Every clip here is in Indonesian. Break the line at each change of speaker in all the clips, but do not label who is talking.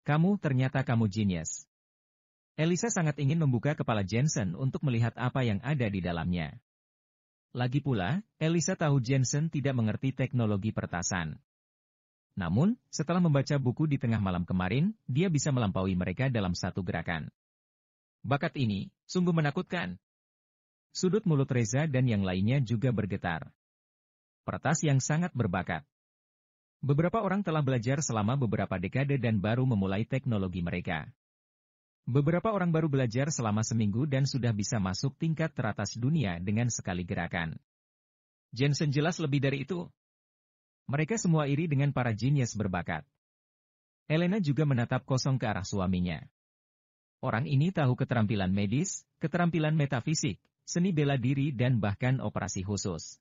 Ternyata kamu genius. Elisa sangat ingin membuka kepala Jensen untuk melihat apa yang ada di dalamnya. Lagi pula, Elisa tahu Jensen tidak mengerti teknologi pertasan. Namun, setelah membaca buku di tengah malam kemarin, dia bisa melampaui mereka dalam satu gerakan. Bakat ini, sungguh menakutkan. Sudut mulut Reza dan yang lainnya juga bergetar. Peretas yang sangat berbakat. Beberapa orang telah belajar selama beberapa dekade dan baru memulai teknologi mereka. Beberapa orang baru belajar selama seminggu dan sudah bisa masuk tingkat teratas dunia dengan sekali gerakan. Jensen jelas lebih dari itu. Mereka semua iri dengan para jenius berbakat. Elena juga menatap kosong ke arah suaminya. Orang ini tahu keterampilan medis, keterampilan metafisik, seni bela diri dan bahkan operasi khusus.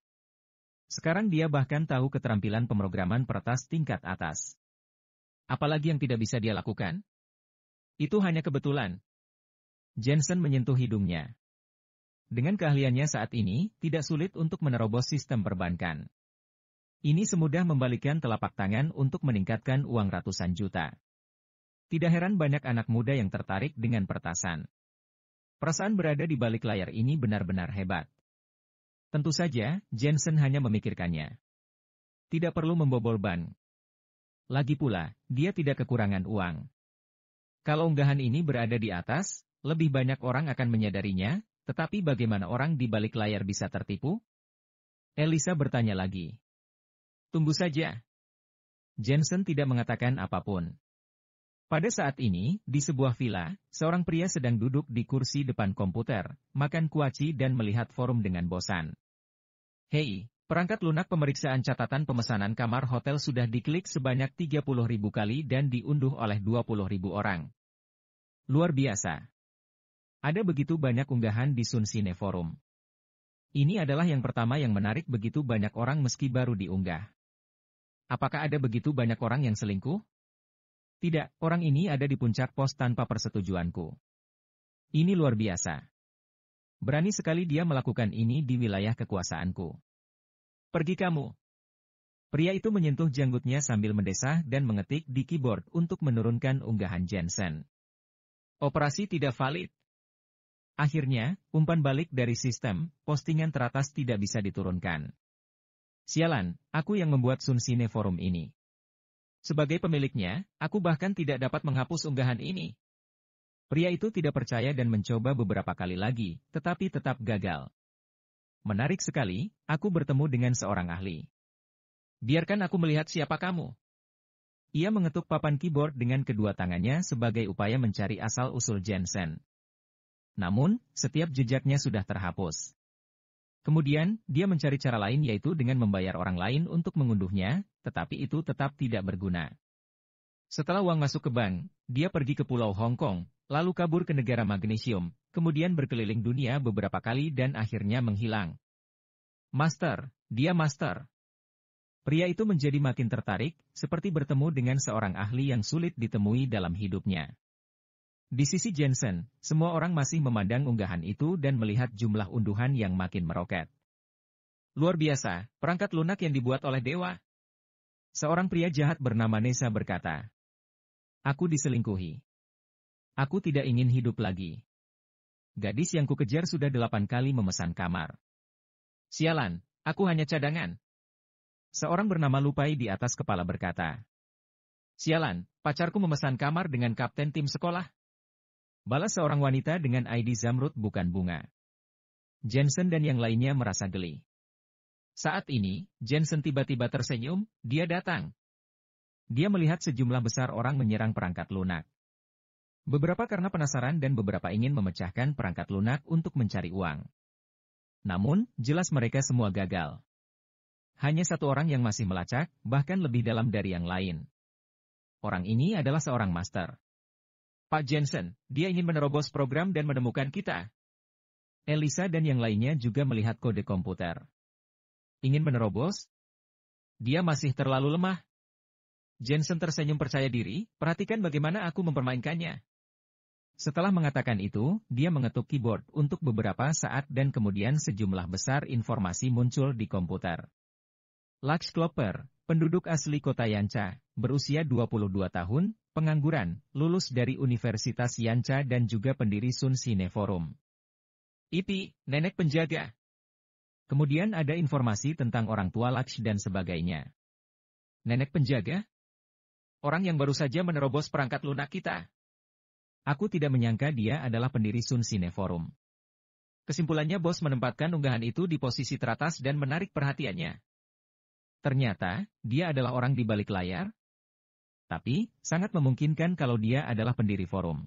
Sekarang dia bahkan tahu keterampilan pemrograman peretas tingkat atas. Apalagi yang tidak bisa dia lakukan? Itu hanya kebetulan. Jensen menyentuh hidungnya. Dengan keahliannya saat ini, tidak sulit untuk menerobos sistem perbankan. Ini semudah membalikkan telapak tangan untuk meningkatkan uang ratusan juta. Tidak heran banyak anak muda yang tertarik dengan peretasan. Perasaan berada di balik layar ini benar-benar hebat. Tentu saja, Jensen hanya memikirkannya. Tidak perlu membobol bank. Lagi pula, dia tidak kekurangan uang. Kalau unggahan ini berada di atas, lebih banyak orang akan menyadarinya, tetapi bagaimana orang di balik layar bisa tertipu? Elisa bertanya lagi. Tunggu saja. Jensen tidak mengatakan apapun. Pada saat ini, di sebuah villa, seorang pria sedang duduk di kursi depan komputer, makan kuaci dan melihat forum dengan bosan. Hei, perangkat lunak pemeriksaan catatan pemesanan kamar hotel sudah diklik sebanyak 30.000 kali dan diunduh oleh 20.000 orang. Luar biasa. Ada begitu banyak unggahan di Sun Sine Forum. Ini adalah yang pertama yang menarik begitu banyak orang meski baru diunggah. Apakah ada begitu banyak orang yang selingkuh? Tidak, orang ini ada di puncak pos tanpa persetujuanku. Ini luar biasa. Berani sekali dia melakukan ini di wilayah kekuasaanku. Pergi kamu. Pria itu menyentuh janggutnya sambil mendesah dan mengetik di keyboard untuk menurunkan unggahan Jensen. Operasi tidak valid. Akhirnya, umpan balik dari sistem, postingan teratas tidak bisa diturunkan. Sialan, aku yang membuat Sun Sine Forum ini. Sebagai pemiliknya, aku bahkan tidak dapat menghapus unggahan ini. Pria itu tidak percaya dan mencoba beberapa kali lagi, tetapi tetap gagal. Menarik sekali, aku bertemu dengan seorang ahli. Biarkan aku melihat siapa kamu. Ia mengetuk papan keyboard dengan kedua tangannya sebagai upaya mencari asal-usul Jensen. Namun, setiap jejaknya sudah terhapus. Kemudian, dia mencari cara lain yaitu dengan membayar orang lain untuk mengunduhnya, tetapi itu tetap tidak berguna. Setelah uang masuk ke bank, dia pergi ke Pulau Hong Kong, lalu kabur ke negara magnesium, kemudian berkeliling dunia beberapa kali dan akhirnya menghilang. Master, dia master. Pria itu menjadi makin tertarik, seperti bertemu dengan seorang ahli yang sulit ditemui dalam hidupnya. Di sisi Jensen, semua orang masih memandang unggahan itu dan melihat jumlah unduhan yang makin meroket. Luar biasa, perangkat lunak yang dibuat oleh dewa. Seorang pria jahat bernama Nessa berkata, aku diselingkuhi. Aku tidak ingin hidup lagi. Gadis yang kukejar sudah 8 kali memesan kamar. Sialan, aku hanya cadangan. Seorang bernama Lupai di atas kepala berkata, sialan, pacarku memesan kamar dengan kapten tim sekolah. Balas seorang wanita dengan ID Zamrud bukan bunga. Jensen dan yang lainnya merasa geli. Saat ini, Jensen tiba-tiba tersenyum, dia datang. Dia melihat sejumlah besar orang menyerang perangkat lunak. Beberapa karena penasaran dan beberapa ingin memecahkan perangkat lunak untuk mencari uang. Namun, jelas mereka semua gagal. Hanya satu orang yang masih melacak, bahkan lebih dalam dari yang lain. Orang ini adalah seorang master. Pak Jensen, dia ingin menerobos program dan menemukan kita. Elisa dan yang lainnya juga melihat kode komputer. Ingin menerobos? Dia masih terlalu lemah. Jensen tersenyum percaya diri, perhatikan bagaimana aku mempermainkannya. Setelah mengatakan itu, dia mengetuk keyboard untuk beberapa saat dan kemudian sejumlah besar informasi muncul di komputer. Lux Klopper, penduduk asli kota Yancha, berusia 22 tahun, pengangguran, lulus dari Universitas Yancha dan juga pendiri Sun Sine Forum. IP, nenek penjaga. Kemudian ada informasi tentang orang tua Laksh dan sebagainya. Nenek penjaga? Orang yang baru saja menerobos perangkat lunak kita. Aku tidak menyangka dia adalah pendiri Sun Sine Forum. Kesimpulannya bos menempatkan unggahan itu di posisi teratas dan menarik perhatiannya. Ternyata, dia adalah orang di balik layar. Tapi, sangat memungkinkan kalau dia adalah pendiri forum.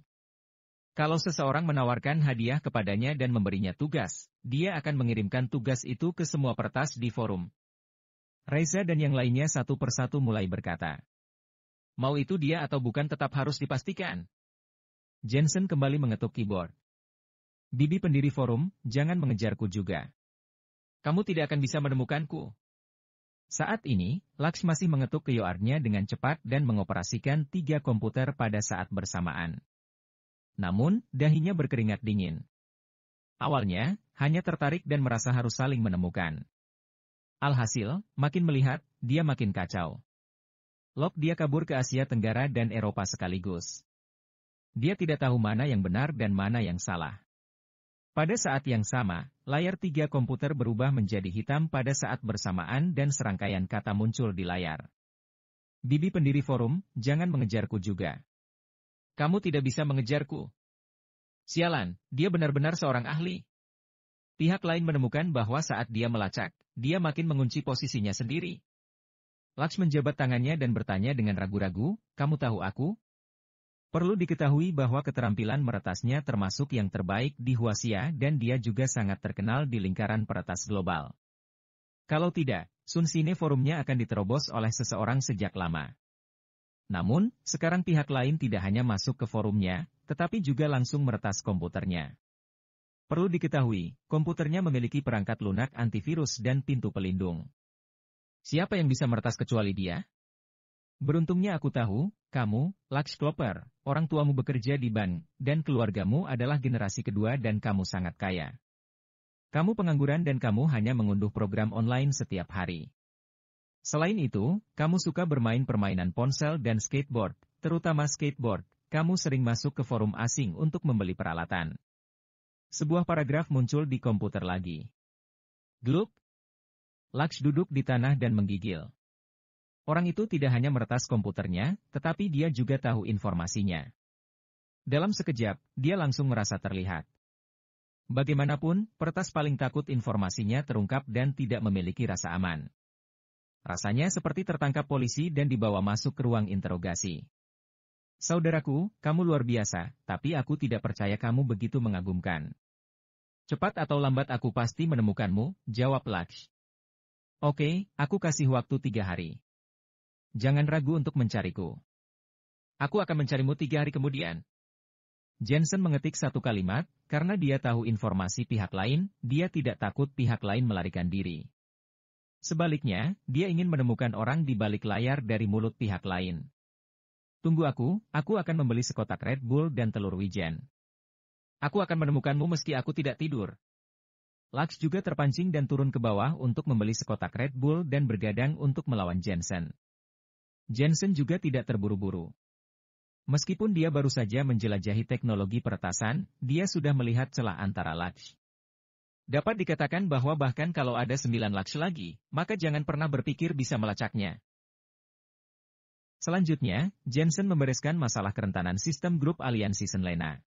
Kalau seseorang menawarkan hadiah kepadanya dan memberinya tugas, dia akan mengirimkan tugas itu ke semua peretas di forum. Reza dan yang lainnya satu persatu mulai berkata. Mau itu dia atau bukan tetap harus dipastikan. Jensen kembali mengetuk keyboard. Bibi pendiri forum, jangan mengejarku juga. Kamu tidak akan bisa menemukanku. Saat ini, Laksh masih mengetuk keyboardnya dengan cepat dan mengoperasikan 3 komputer pada saat bersamaan. Namun, dahinya berkeringat dingin. Awalnya, hanya tertarik dan merasa harus saling menemukan. Alhasil, makin melihat, dia makin kacau. Dia kabur ke Asia Tenggara dan Eropa sekaligus. Dia tidak tahu mana yang benar dan mana yang salah. Pada saat yang sama, layar 3 komputer berubah menjadi hitam pada saat bersamaan dan serangkaian kata muncul di layar. Bibi pendiri forum, jangan mengejarku juga. Kamu tidak bisa mengejarku. Sialan, dia benar-benar seorang ahli. Pihak lain menemukan bahwa saat dia melacak, dia makin mengunci posisinya sendiri. Laksh menjabat tangannya dan bertanya dengan ragu-ragu, kamu tahu aku? Perlu diketahui bahwa keterampilan meretasnya termasuk yang terbaik di Huaxia dan dia juga sangat terkenal di lingkaran peretas global. Kalau tidak, Sun Sine Forumnya akan diterobos oleh seseorang sejak lama. Namun, sekarang pihak lain tidak hanya masuk ke forumnya, tetapi juga langsung meretas komputernya. Perlu diketahui, komputernya memiliki perangkat lunak antivirus dan pintu pelindung. Siapa yang bisa meretas kecuali dia? Beruntungnya aku tahu, kamu, Laksh Klopper, orang tuamu bekerja di bank, dan keluargamu adalah generasi kedua dan kamu sangat kaya. Kamu pengangguran dan kamu hanya mengunduh program online setiap hari. Selain itu, kamu suka bermain permainan ponsel dan skateboard, terutama skateboard, kamu sering masuk ke forum asing untuk membeli peralatan. Sebuah paragraf muncul di komputer lagi. Gluk! Laksh duduk di tanah dan menggigil. Orang itu tidak hanya meretas komputernya, tetapi dia juga tahu informasinya. Dalam sekejap, dia langsung merasa terlihat. Bagaimanapun, peretas paling takut informasinya terungkap dan tidak memiliki rasa aman. Rasanya seperti tertangkap polisi dan dibawa masuk ke ruang interogasi. Saudaraku, kamu luar biasa, tapi aku tidak percaya kamu begitu mengagumkan. Cepat atau lambat aku pasti menemukanmu, jawab Laksh. Oke, aku kasih waktu 3 hari. Jangan ragu untuk mencariku. Aku akan mencarimu 3 hari kemudian. Jensen mengetik satu kalimat, karena dia tahu informasi pihak lain, dia tidak takut pihak lain melarikan diri. Sebaliknya, dia ingin menemukan orang di balik layar dari mulut pihak lain. Tunggu aku akan membeli sekotak Red Bull dan telur wijen. Aku akan menemukanmu meski aku tidak tidur. Laksh juga terpancing dan turun ke bawah untuk membeli sekotak Red Bull dan bergadang untuk melawan Jensen. Jensen juga tidak terburu-buru. Meskipun dia baru saja menjelajahi teknologi peretasan, dia sudah melihat celah antara Laksh. Dapat dikatakan bahwa bahkan kalau ada 9 Laksh lagi, maka jangan pernah berpikir bisa melacaknya. Selanjutnya, Jensen membereskan masalah kerentanan sistem grup aliansi Senlena.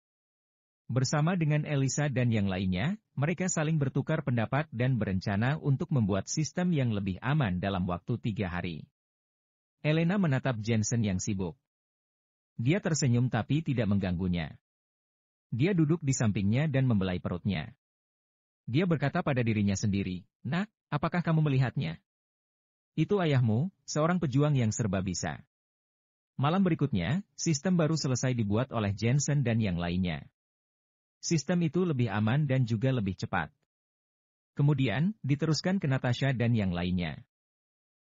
Bersama dengan Elisa dan yang lainnya, mereka saling bertukar pendapat dan berencana untuk membuat sistem yang lebih aman dalam waktu 3 hari. Elena menatap Jensen yang sibuk. Dia tersenyum tapi tidak mengganggunya. Dia duduk di sampingnya dan membelai perutnya. Dia berkata pada dirinya sendiri, "Nak, apakah kamu melihatnya? Itu ayahmu, seorang pejuang yang serba bisa." Malam berikutnya, sistem baru selesai dibuat oleh Jensen dan yang lainnya. Sistem itu lebih aman dan juga lebih cepat. Kemudian, diteruskan ke Natasha dan yang lainnya.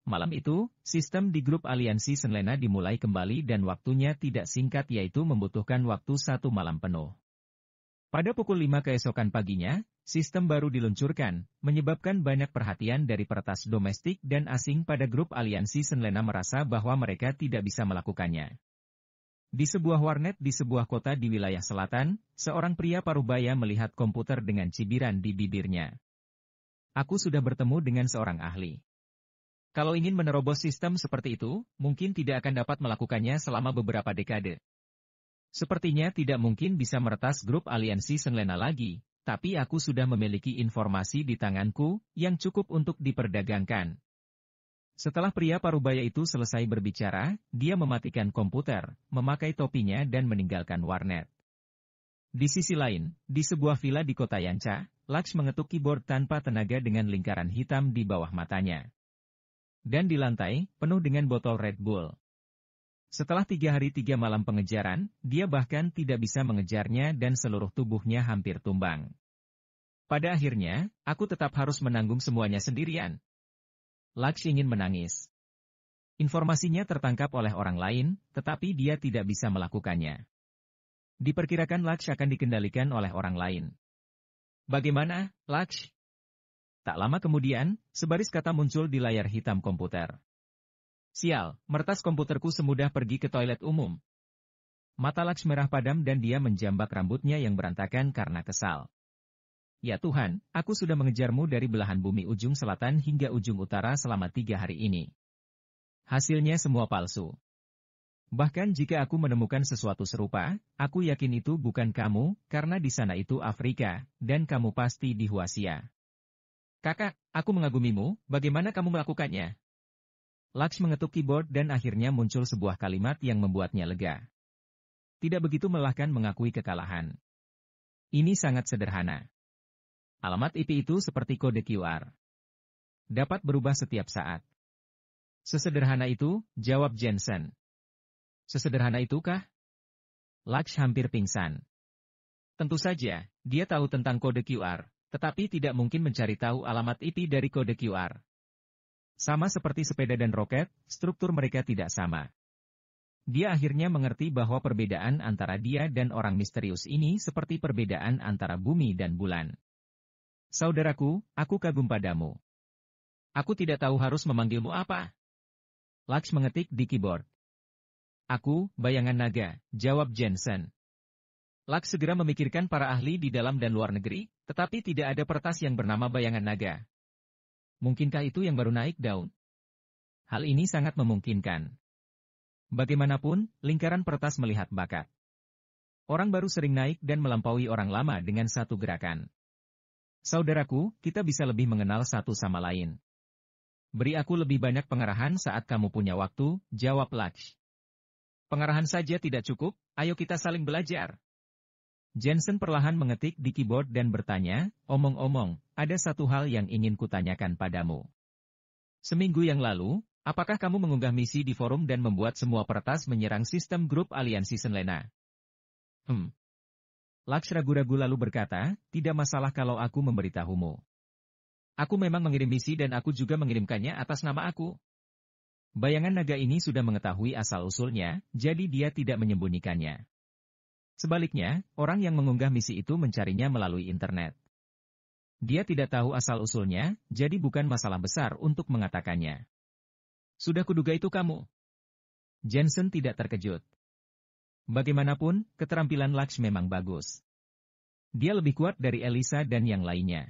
Malam itu, sistem di grup aliansi Senlena dimulai kembali dan waktunya tidak singkat yaitu membutuhkan waktu 1 malam penuh. Pada pukul 5 keesokan paginya, sistem baru diluncurkan, menyebabkan banyak perhatian dari peretas domestik dan asing pada grup aliansi Senlena merasa bahwa mereka tidak bisa melakukannya. Di sebuah warnet di sebuah kota di wilayah selatan, seorang pria parubaya melihat komputer dengan cibiran di bibirnya. Aku sudah bertemu dengan seorang ahli. Kalau ingin menerobos sistem seperti itu, mungkin tidak akan dapat melakukannya selama beberapa dekade. Sepertinya tidak mungkin bisa meretas grup aliansi Senlena lagi, tapi aku sudah memiliki informasi di tanganku yang cukup untuk diperdagangkan. Setelah pria parubaya itu selesai berbicara, dia mematikan komputer, memakai topinya dan meninggalkan warnet. Di sisi lain, di sebuah villa di kota Yancha, Laksh mengetuk keyboard tanpa tenaga dengan lingkaran hitam di bawah matanya. Dan di lantai, penuh dengan botol Red Bull. Setelah 3 hari 3 malam pengejaran, dia bahkan tidak bisa mengejarnya dan seluruh tubuhnya hampir tumbang. Pada akhirnya, aku tetap harus menanggung semuanya sendirian. Laksh ingin menangis. Informasinya tertangkap oleh orang lain, tetapi dia tidak bisa melakukannya. Diperkirakan Laksh akan dikendalikan oleh orang lain. Bagaimana, Laksh? Tak lama kemudian, sebaris kata muncul di layar hitam komputer. Sial, meretas komputerku semudah pergi ke toilet umum. Mata Laksh merah padam dan dia menjambak rambutnya yang berantakan karena kesal. Ya Tuhan, aku sudah mengejarmu dari belahan bumi ujung selatan hingga ujung utara selama 3 hari ini. Hasilnya semua palsu. Bahkan jika aku menemukan sesuatu serupa, aku yakin itu bukan kamu, karena di sana itu Afrika, dan kamu pasti di Huasia. Kakak, aku mengagumimu, bagaimana kamu melakukannya? Laksh mengetuk keyboard dan akhirnya muncul sebuah kalimat yang membuatnya lega. Tidak begitu melelahkan mengakui kekalahan. Ini sangat sederhana. Alamat IP itu seperti kode QR. Dapat berubah setiap saat. Sesederhana itu, jawab Jensen. Sesederhana itukah? Laksh hampir pingsan. Tentu saja, dia tahu tentang kode QR, tetapi tidak mungkin mencari tahu alamat IP dari kode QR. Sama seperti sepeda dan roket, struktur mereka tidak sama. Dia akhirnya mengerti bahwa perbedaan antara dia dan orang misterius ini seperti perbedaan antara bumi dan bulan. Saudaraku, aku kagum padamu. Aku tidak tahu harus memanggilmu apa. Laksh mengetik di keyboard. Aku, bayangan naga, jawab Jensen. Laksh segera memikirkan para ahli di dalam dan luar negeri, tetapi tidak ada peretas yang bernama bayangan naga. Mungkinkah itu yang baru naik daun? Hal ini sangat memungkinkan. Bagaimanapun, lingkaran peretas melihat bakat. Orang baru sering naik dan melampaui orang lama dengan satu gerakan. Saudaraku, kita bisa lebih mengenal satu sama lain. Beri aku lebih banyak pengarahan saat kamu punya waktu, jawab Laksh. Pengarahan saja tidak cukup, ayo kita saling belajar. Jensen perlahan mengetik di keyboard dan bertanya, omong-omong, ada satu hal yang ingin kutanyakan padamu. Seminggu yang lalu, apakah kamu mengunggah misi di forum dan membuat semua peretas menyerang sistem grup aliansi Senlena? Laksh ragu-ragu lalu berkata, tidak masalah kalau aku memberitahumu. Aku memang mengirim misi dan aku juga mengirimkannya atas nama aku. Bayangan naga ini sudah mengetahui asal-usulnya, jadi dia tidak menyembunyikannya. Sebaliknya, orang yang mengunggah misi itu mencarinya melalui internet. Dia tidak tahu asal-usulnya, jadi bukan masalah besar untuk mengatakannya. Sudah kuduga itu kamu. Jensen tidak terkejut. Bagaimanapun, keterampilan Laksh memang bagus. Dia lebih kuat dari Elisa dan yang lainnya.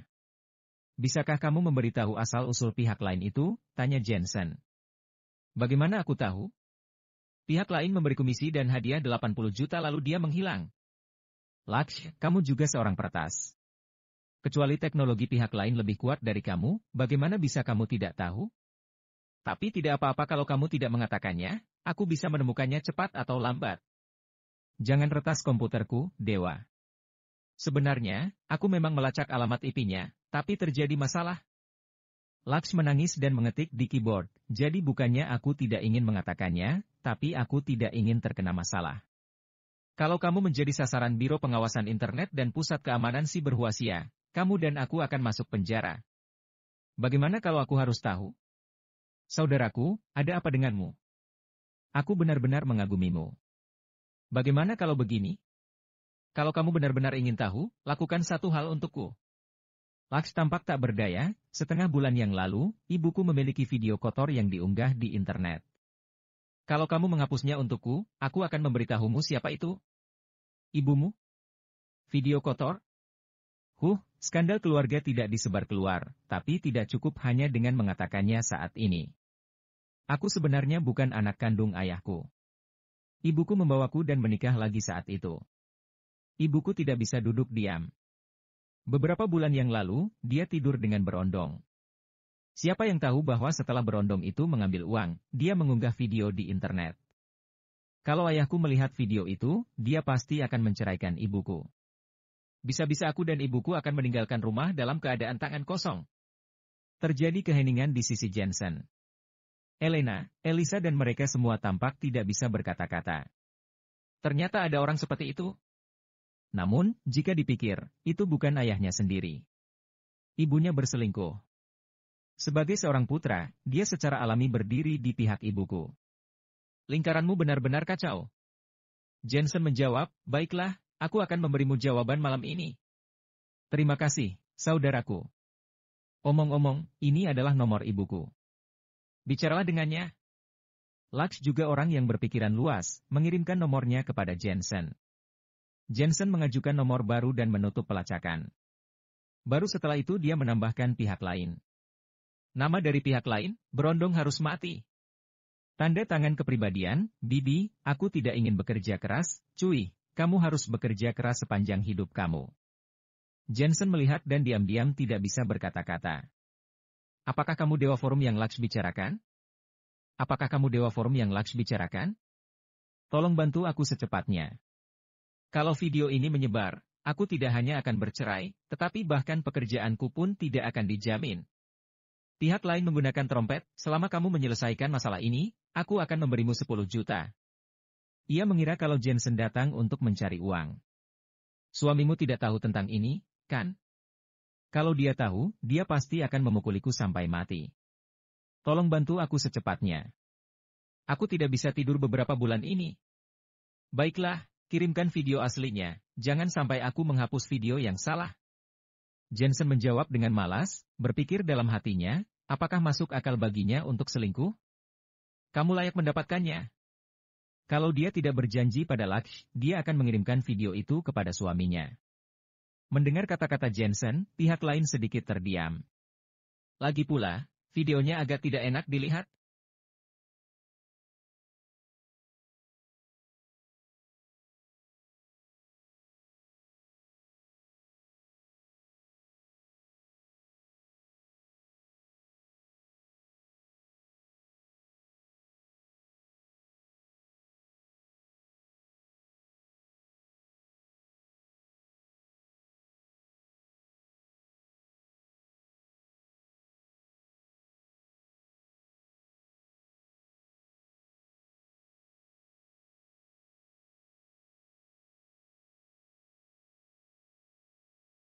Bisakah kamu memberitahu asal-usul pihak lain itu? Tanya Jensen. Bagaimana aku tahu? Pihak lain memberiku misi dan hadiah 80 juta lalu dia menghilang. Laksh, kamu juga seorang peretas. Kecuali teknologi pihak lain lebih kuat dari kamu, bagaimana bisa kamu tidak tahu? Tapi tidak apa-apa kalau kamu tidak mengatakannya, aku bisa menemukannya cepat atau lambat. Jangan retas komputerku, Dewa. Sebenarnya, aku memang melacak alamat IP-nya, tapi terjadi masalah. Laksh menangis dan mengetik di keyboard, jadi bukannya aku tidak ingin mengatakannya, tapi aku tidak ingin terkena masalah. Kalau kamu menjadi sasaran Biro Pengawasan Internet dan Pusat Keamanan Siber Huasia, kamu dan aku akan masuk penjara. Bagaimana kalau aku harus tahu? Saudaraku, ada apa denganmu? Aku benar-benar mengagumimu. Bagaimana kalau begini? Kalau kamu benar-benar ingin tahu, lakukan satu hal untukku. Laksh tampak tak berdaya, setengah bulan yang lalu, ibuku memiliki video kotor yang diunggah di internet. Kalau kamu menghapusnya untukku, aku akan memberitahumu siapa itu. Ibumu? Video kotor? Skandal keluarga tidak disebar keluar, tapi tidak cukup hanya dengan mengatakannya saat ini. Aku sebenarnya bukan anak kandung ayahku. Ibuku membawaku dan menikah lagi saat itu. Ibuku tidak bisa duduk diam. Beberapa bulan yang lalu, dia tidur dengan berondong. Siapa yang tahu bahwa setelah berondong itu mengambil uang, dia mengunggah video di internet. Kalau ayahku melihat video itu, dia pasti akan menceraikan ibuku. Bisa-bisa aku dan ibuku akan meninggalkan rumah dalam keadaan tangan kosong. Terjadi keheningan di sisi Jensen. Elena, Elisa dan mereka semua tampak tidak bisa berkata-kata. Ternyata ada orang seperti itu. Namun, jika dipikir, itu bukan ayahnya sendiri. Ibunya berselingkuh. Sebagai seorang putra, dia secara alami berdiri di pihak ibuku. Lingkaranmu benar-benar kacau. Jensen menjawab, baiklah, aku akan memberimu jawaban malam ini. Terima kasih, saudaraku. Omong-omong, ini adalah nomor ibuku. Bicaralah dengannya. Lux juga orang yang berpikiran luas, mengirimkan nomornya kepada Jensen. Jensen mengajukan nomor baru dan menutup pelacakan. Baru setelah itu dia menambahkan pihak lain. Nama dari pihak lain, berondong harus mati. Tanda tangan kepribadian, Bibi, aku tidak ingin bekerja keras, cuy, kamu harus bekerja keras sepanjang hidup kamu. Jensen melihat dan diam-diam tidak bisa berkata-kata. Apakah kamu Dewa Forum yang Lux bicarakan? Apakah kamu Dewa Forum yang Lux bicarakan? Tolong bantu aku secepatnya. Kalau video ini menyebar, aku tidak hanya akan bercerai, tetapi bahkan pekerjaanku pun tidak akan dijamin. Pihak lain menggunakan trompet, selama kamu menyelesaikan masalah ini, aku akan memberimu 10 juta. Ia mengira kalau Jensen datang untuk mencari uang. Suamimu tidak tahu tentang ini, kan? Kalau dia tahu, dia pasti akan memukuliku sampai mati. Tolong bantu aku secepatnya. Aku tidak bisa tidur beberapa bulan ini. Baiklah, kirimkan video aslinya, jangan sampai aku menghapus video yang salah. Jensen menjawab dengan malas, berpikir dalam hatinya, apakah masuk akal baginya untuk selingkuh? Kamu layak mendapatkannya. Kalau dia tidak berjanji pada Lux, dia akan mengirimkan video itu kepada suaminya. Mendengar kata-kata Jensen, pihak lain sedikit terdiam. Lagi pula, videonya agak tidak enak dilihat.